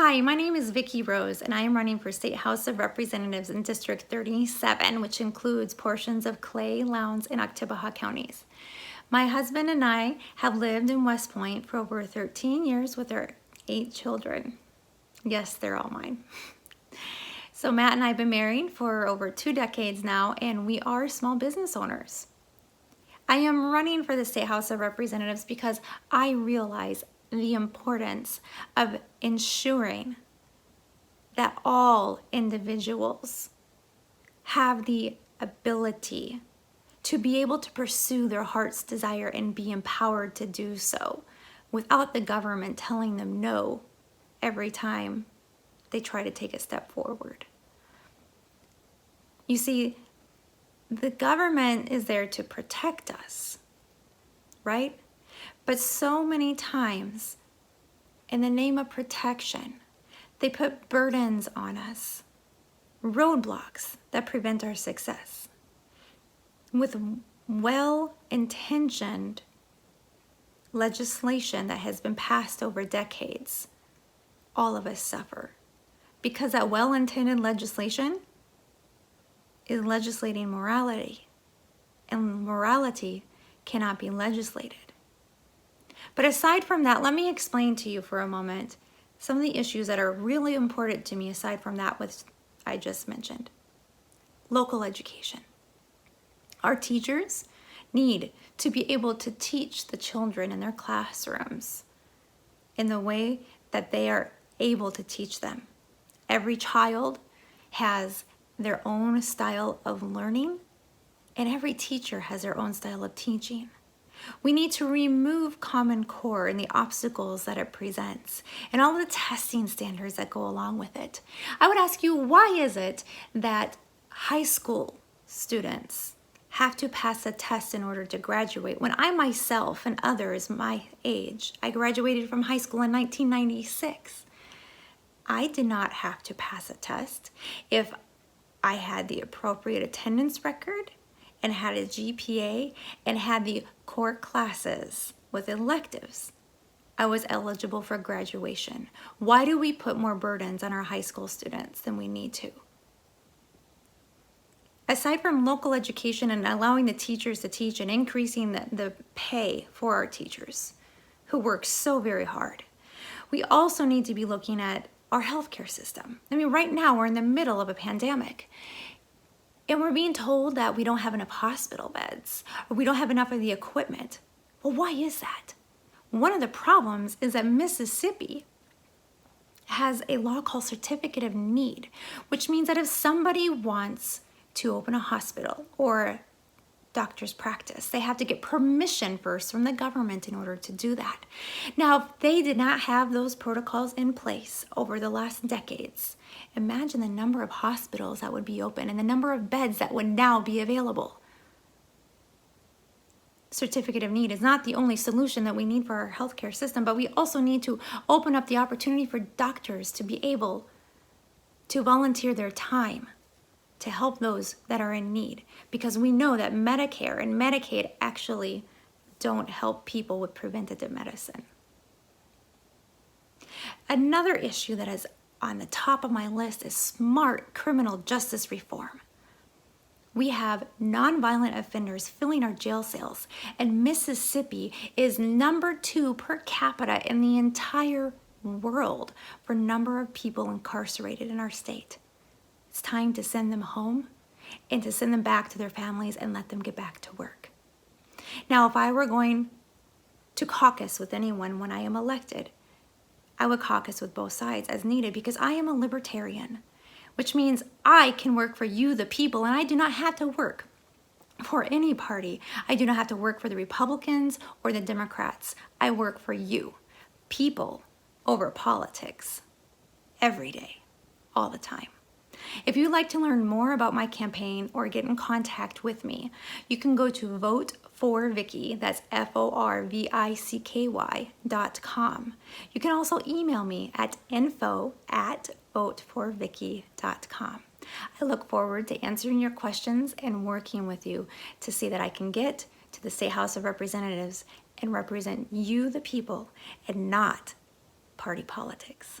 Hi, my name is Vicky Rose, and I am running for State House of Representatives in District 37, which includes portions of Clay, Lowndes, and Oktibbeha counties. My husband and I have lived in West Point for over 13 years with our 8 children. Yes, they're all mine. So Matt and I have been married for over 2 decades now, and we are small business owners. I am running for the State House of Representatives because I realize the importance of ensuring that all individuals have the ability to be able to pursue their heart's desire and be empowered to do so without the government telling them no every time they try to take a step forward. You see, the government is there to protect us, right? But so many times, in the name of protection, they put burdens on us, roadblocks that prevent our success. With well-intentioned legislation that has been passed over decades, all of us suffer because that well-intended legislation is legislating morality, and morality cannot be legislated. But aside from that, let me explain to you for a moment some of the issues that are really important to me aside from that which I just mentioned. Local education. Our teachers need to be able to teach the children in their classrooms in the way that they are able to teach them. Every child has their own style of learning, and every teacher has their own style of teaching. We need to remove Common Core and the obstacles that it presents and all the testing standards that go along with it. I would ask you, why is it that high school students have to pass a test in order to graduate when I myself and others my age, I graduated from high school in 1996. I did not have to pass a test if I had the appropriate attendance record and had a GPA and had the core classes with electives. I was eligible for graduation. Why do we put more burdens on our high school students than we need to? Aside from local education and allowing the teachers to teach and increasing the pay for our teachers who work so very hard, we also need to be looking at our healthcare system. I mean, right now we're in the middle of a pandemic. And we're being told that we don't have enough hospital beds or we don't have enough of the equipment. Well, why is that? One of the problems is that Mississippi has a law called Certificate of Need, which means that if somebody wants to open a hospital or doctor's practice, they have to get permission first from the government in order to do that. Now, if they did not have those protocols in place over the last decades, imagine the number of hospitals that would be open and the number of beds that would now be available. Certificate of Need is not the only solution that we need for our healthcare system, but we also need to open up the opportunity for doctors to be able to volunteer their time to help those that are in need, because we know that Medicare and Medicaid actually don't help people with preventative medicine. Another issue that is on the top of my list is smart criminal justice reform. We have nonviolent offenders filling our jail cells, and Mississippi is number 2 per capita in the entire world for number of people incarcerated in our state. It's time to send them home and to send them back to their families and let them get back to work. Now, if I were going to caucus with anyone when I am elected, I would caucus with both sides as needed because I am a libertarian, which means I can work for you, the people, and I do not have to work for any party. I do not have to work for the Republicans or the Democrats. I work for you, people over politics, every day, all the time. If you'd like to learn more about my campaign or get in contact with me, you can go to voteforvicky, that's FORVICKY.com. You can also email me at info@voteforvicky.com. I look forward to answering your questions and working with you to see that I can get to the State House of Representatives and represent you, the people, and not party politics.